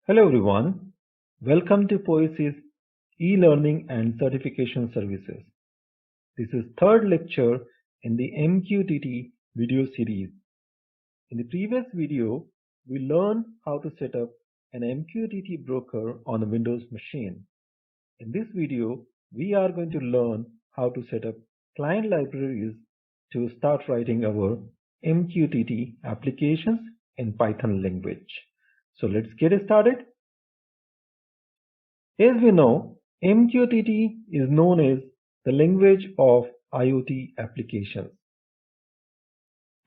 Hello everyone, welcome to POESY's e-learning and certification services. This is third lecture in the MQTT video series. In the previous video, we learned how to set up an MQTT broker on a Windows machine. In this video, we are going to learn how to set up client libraries to start writing our MQTT applications in Python language. So let's get started. As we know, MQTT is known as the language of IoT applications.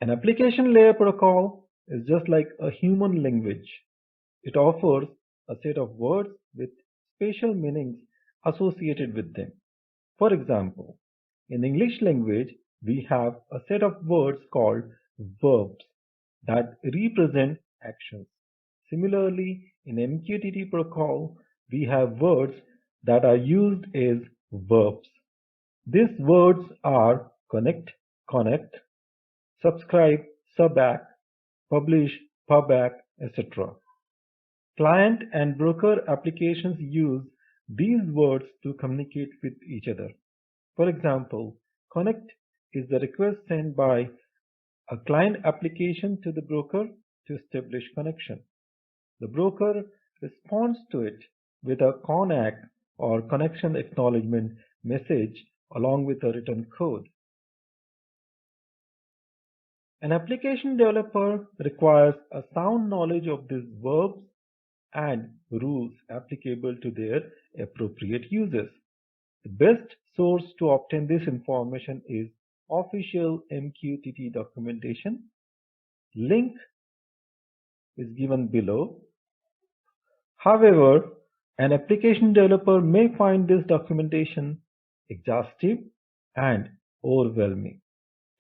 An application layer protocol is just like a human language. It offers a set of words with special meanings associated with them. For example, in English language, we have a set of words called verbs that represent actions. Similarly, in MQTT protocol, we have words that are used as verbs. These words are connect, subscribe, suback, publish, pubback, etc. Client and broker applications use these words to communicate with each other. For example, connect is the request sent by a client application to the broker to establish connection. The broker responds to it with a CONACK or connection acknowledgement message along with a written code. An application developer requires a sound knowledge of these verbs and rules applicable to their appropriate uses. The best source to obtain this information is official MQTT documentation. Link is given below. However, an application developer may find this documentation exhaustive and overwhelming.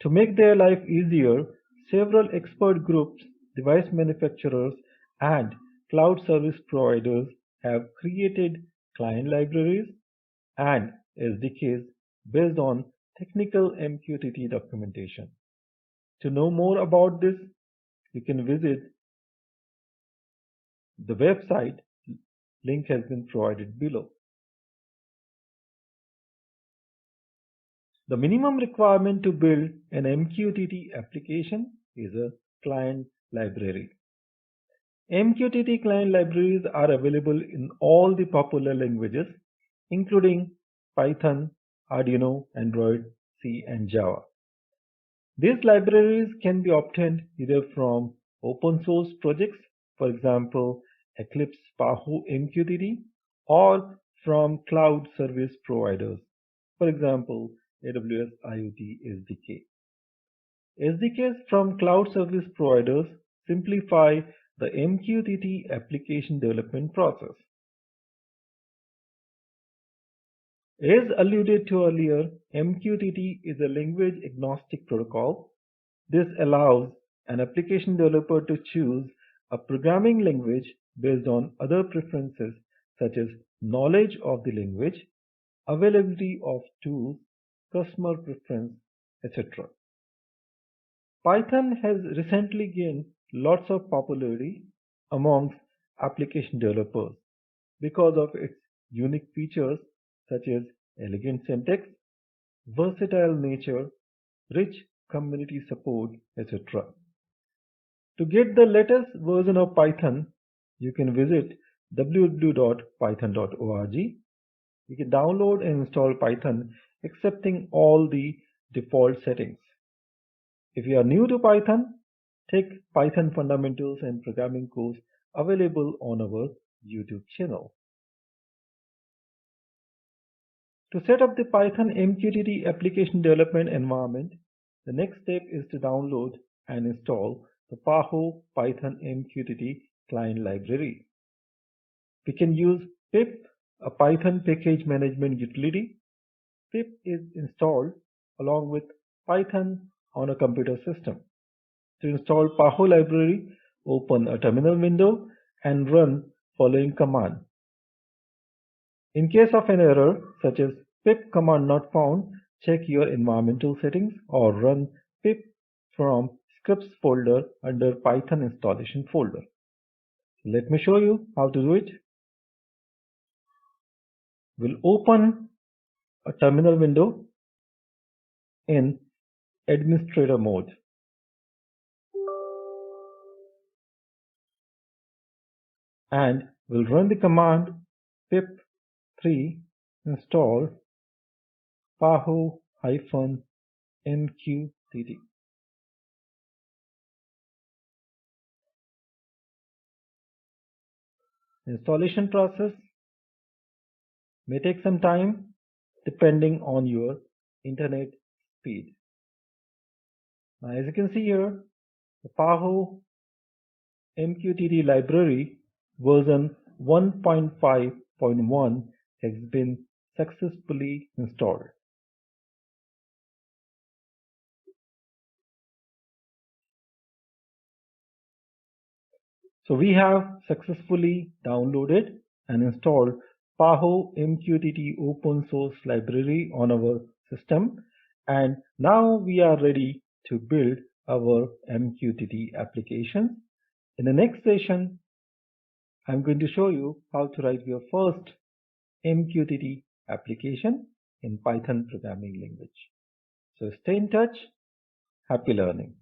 To make their life easier, several expert groups, device manufacturers, and cloud service providers have created client libraries and SDKs based on technical MQTT documentation. To know more about this, you can visit the website. Link has been provided below. The minimum requirement to build an MQTT application is a client library. MQTT client libraries are available in all the popular languages, including Python, Arduino, Android, C, and Java. These libraries can be obtained either from open source projects, for example, Eclipse Pahoo MQTT, or from cloud service providers, for example, AWS IoT SDK. SDKs from cloud service providers simplify the MQTT application development process. As alluded to earlier, MQTT is a language agnostic protocol. This allows an application developer to choose a programming language based on other preferences such as knowledge of the language, availability of tools, customer preference, etc. Python has recently gained lots of popularity amongst application developers because of its unique features such as elegant syntax, versatile nature, rich community support, etc. To get the latest version of Python, you can visit www.python.org. You can download and install Python accepting all the default settings. If you are new to Python, take Python Fundamentals and Programming course available on our YouTube channel. To set up the Python MQTT application development environment, the next step is to download and install the Pahoo Python MQTT client library. We can use pip, a Python package management utility. Pip is installed along with Python on a computer system. To install Pahoo library, open a terminal window and run following command. In case of an error such as pip command not found, check your environmental settings or run pip from scripts folder under Python installation folder. Let me show you how to do it. We'll open a terminal window in administrator mode. And we'll run the command pip3 install paho-mqtt. Installation process may take some time depending on your internet speed. Now, as you can see here, the PAHO MQTT library version 1.5.1 has been successfully installed. So we have successfully downloaded and installed PAHO MQTT open source library on our system, and now we are ready to build our MQTT application. In the next session, I'm going to show you how to write your first MQTT application in Python programming language. So stay in touch. Happy learning.